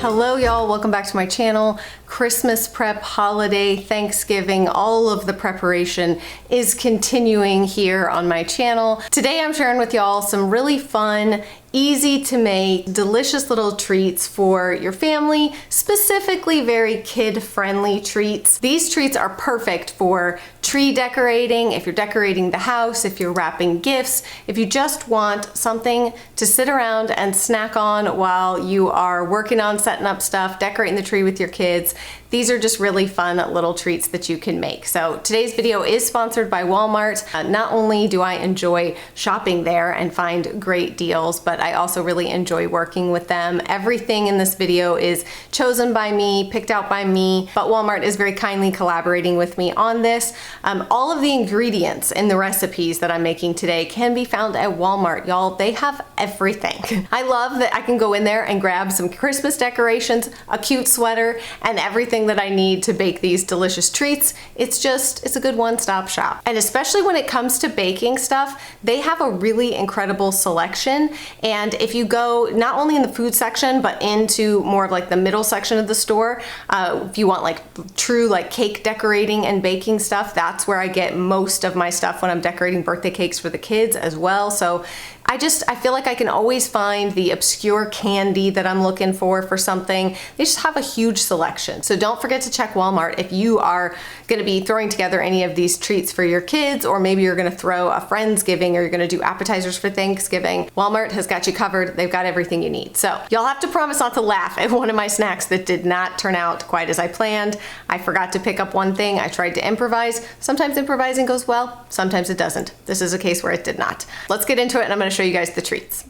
Hello y'all, welcome back to my channel. Christmas prep, holiday, Thanksgiving, all of the preparation is continuing here on my channel. Today I'm sharing with y'all some really fun, easy to make, delicious little treats for your family, specifically very kid-friendly treats. These treats are perfect for tree decorating, if you're decorating the house, if you're wrapping gifts, if you just want something to sit around and snack on while you are working on setting up stuff, decorating the tree with your kids. These are just really fun little treats that you can make. So today's video is sponsored by Walmart. Not only do I enjoy shopping there and find great deals, but I also really enjoy working with them. Everything in this video is chosen by me, picked out by me, but Walmart is very kindly collaborating with me on this. All of the ingredients in the recipes that I'm making today can be found at Walmart, y'all. They have everything. I love that I can go in there and grab some Christmas decorations, a cute sweater, and everything that I need to bake these delicious treats. It's a good one-stop shop. And especially when it comes to baking stuff, they have a really incredible selection. And if you go not only in the food section, but into more of like the middle section of the store, if you want like true like cake decorating and baking stuff, that's where I get most of my stuff when I'm decorating birthday cakes for the kids as well. So I feel like I can always find the obscure candy that I'm looking for something. They just have a huge selection. So don't forget to check Walmart if you are gonna be throwing together any of these treats for your kids, or maybe you're gonna throw a Friendsgiving, or you're gonna do appetizers for Thanksgiving. Walmart has got you covered. They've got everything you need. So y'all have to promise not to laugh at one of my snacks that did not turn out quite as I planned. I forgot to pick up one thing. I tried to improvise. Sometimes improvising goes well, sometimes it doesn't. This is a case where it did not. Let's get into it, and I'm gonna show you guys the treats.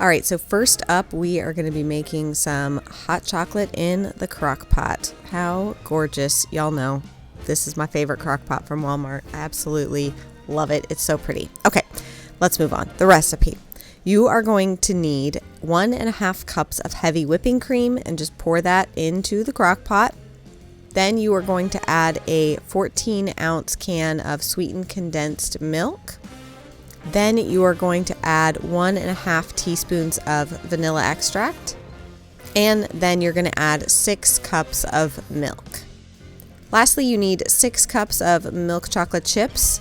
All right, so first up, we are going to be making some hot chocolate in the crock pot. How gorgeous. Y'all know this is my favorite crock pot from Walmart. I absolutely love it. It's so pretty. Okay, let's move on. The recipe. You are going to need 1.5 cups of heavy whipping cream and just pour that into the crock pot. Then you are going to add a 14-ounce can of sweetened condensed milk. Then you are going to add 1.5 teaspoons of vanilla extract, and then you're going to add 6 cups of milk. Lastly, you need 6 cups of milk chocolate chips,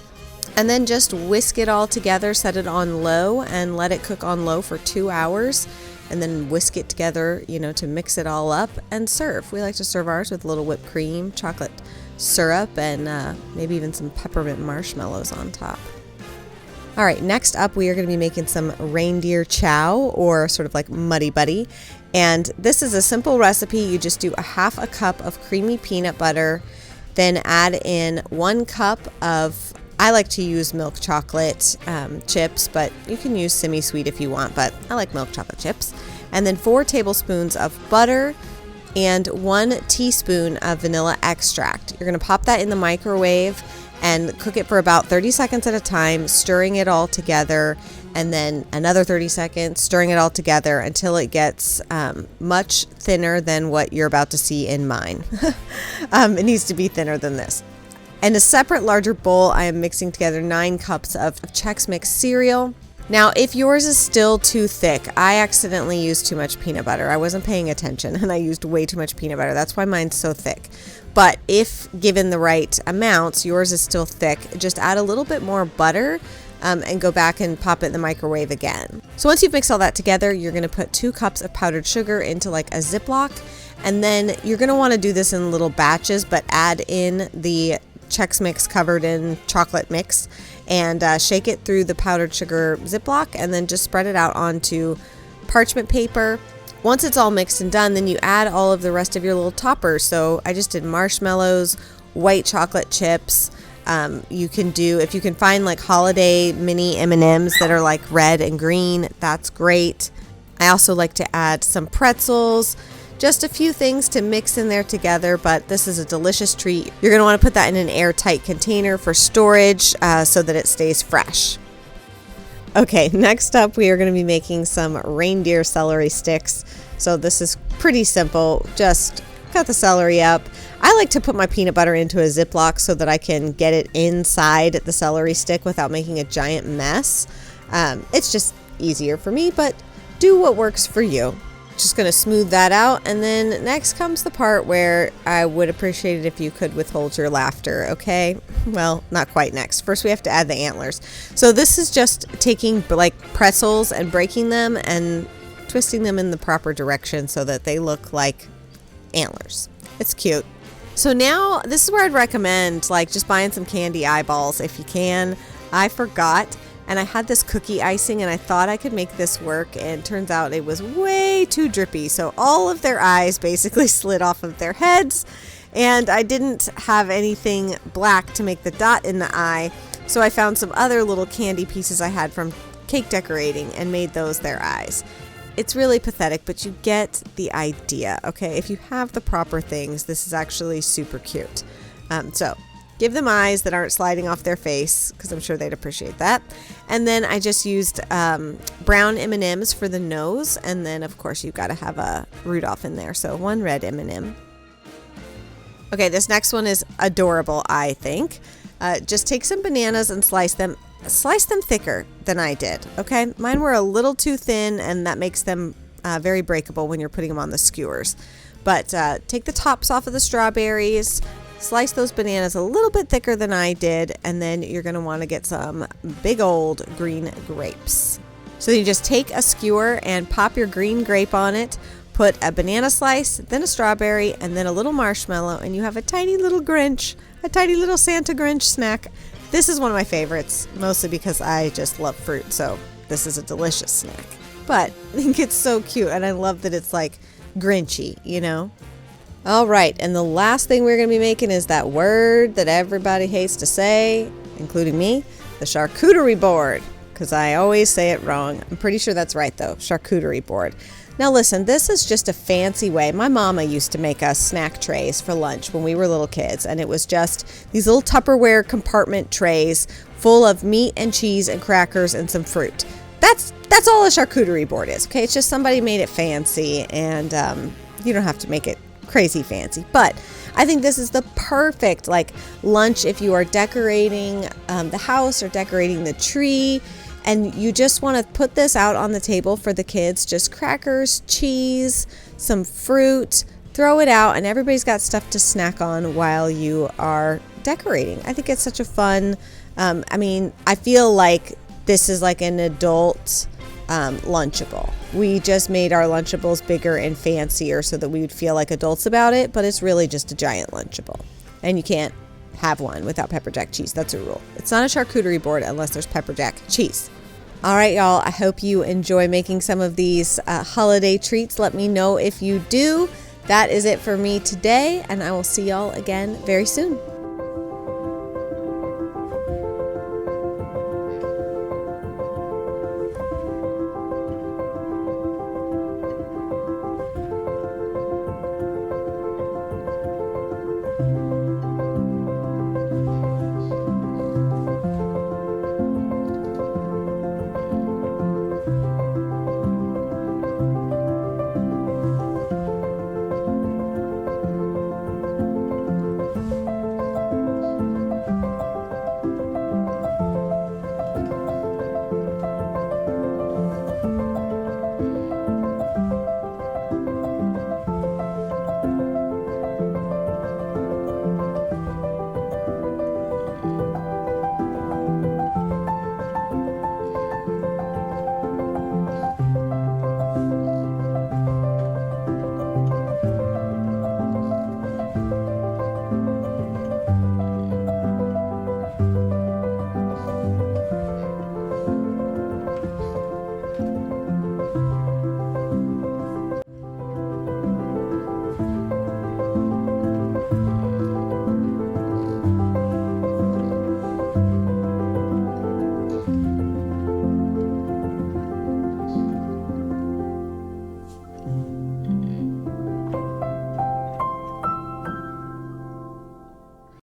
and then just whisk it all together, set it on low, and let it cook on low for 2 hours, and then whisk it together, to mix it all up and serve. We like to serve ours with a little whipped cream, chocolate syrup, and maybe even some peppermint marshmallows on top. All right, next up, we are going to be making some reindeer chow, or sort of like muddy buddy. And this is a simple recipe. You just do 1/2 cup of creamy peanut butter, then add in 1 cup of, I like to use milk chocolate chips, but you can use semi-sweet if you want, but I like milk chocolate chips. And then 4 tablespoons of butter and 1 teaspoon of vanilla extract. You're going to pop that in the microwave and cook it for about 30 seconds at a time, stirring it all together, and then another 30 seconds, stirring it all together until it gets much thinner than what you're about to see in mine. It needs to be thinner than this. In a separate larger bowl, I am mixing together 9 cups of Chex Mix cereal. Now, if yours is still too thick, I accidentally used too much peanut butter. I wasn't paying attention, and I used way too much peanut butter. That's why mine's so thick. But if given the right amounts, yours is still thick, just add a little bit more butter and go back and pop it in the microwave again. So once you've mixed all that together, you're going to put 2 cups of powdered sugar into like a Ziploc. And then you're going to want to do this in little batches, but add in the Chex Mix covered in chocolate mix and shake it through the powdered sugar Ziploc, and then just spread it out onto parchment paper. Once it's all mixed and done, then you add all of the rest of your little toppers. So I just did marshmallows, white chocolate chips. You can do, if you can find like holiday mini M&Ms that are like red and green, that's great. I also like to add some pretzels, just a few things to mix in there together, but this is a delicious treat. You're going to want to put that in an airtight container for storage so that it stays fresh. Okay, next up, we are going to be making some reindeer celery sticks. So this is pretty simple. Just cut the celery up. I like to put my peanut butter into a Ziploc so that I can get it inside the celery stick without making a giant mess. It's just easier for me, but do what works for you. Just going to smooth that out. And then next comes the part where I would appreciate it if you could withhold your laughter, okay? Well, not quite next. First, we have to add the antlers. So this is just taking like pretzels and breaking them and twisting them in the proper direction so that they look like antlers. It's cute. So now this is where I'd recommend like just buying some candy eyeballs if you can. I forgot. And I had this cookie icing and I thought I could make this work, and turns out it was way too drippy. So all of their eyes basically slid off of their heads, and I didn't have anything black to make the dot in the eye. So I found some other little candy pieces I had from cake decorating and made those their eyes. It's really pathetic, but you get the idea, okay? If you have the proper things, this is actually super cute. So give them eyes that aren't sliding off their face, because I'm sure they'd appreciate that. And then I just used brown M&Ms for the nose. And then, of course, you've got to have a Rudolph in there. So one red M&M. Okay, this next one is adorable, I think. Just take some bananas and slice them thicker than I did, okay? Mine were a little too thin, and that makes them very breakable when you're putting them on the skewers. But take the tops off of the strawberries. Slice those bananas a little bit thicker than I did, and then you're going to want to get some big old green grapes. So you just take a skewer and pop your green grape on it, put a banana slice, then a strawberry, and then a little marshmallow, and you have a tiny little Grinch, a tiny little Santa Grinch snack. This is one of my favorites, mostly because I just love fruit, so this is a delicious snack. But I think it's so cute, and I love that it's like Grinchy, you know? All right, and the last thing we're going to be making is that word that everybody hates to say, including me, the charcuterie board, because I always say it wrong. I'm pretty sure that's right, though, charcuterie board. Now listen, this is just a fancy way. My mama used to make us snack trays for lunch when we were little kids, and it was just these little Tupperware compartment trays full of meat and cheese and crackers and some fruit. That's all a charcuterie board is, okay? It's just somebody made it fancy, and you don't have to make it crazy fancy, but I think this is the perfect like lunch if you are decorating the house or decorating the tree, and you just want to put this out on the table for the kids. Just crackers, cheese, some fruit, throw it out, and everybody's got stuff to snack on while you are decorating. I think it's such a fun I feel like this is like an adult Lunchable. We just made our Lunchables bigger and fancier so that we would feel like adults about it, but it's really just a giant Lunchable. And you can't have one without pepper jack cheese. That's a rule. It's not a charcuterie board unless there's pepper jack cheese. All right, y'all. I hope you enjoy making some of these holiday treats. Let me know if you do. That is it for me today, and I will see y'all again very soon.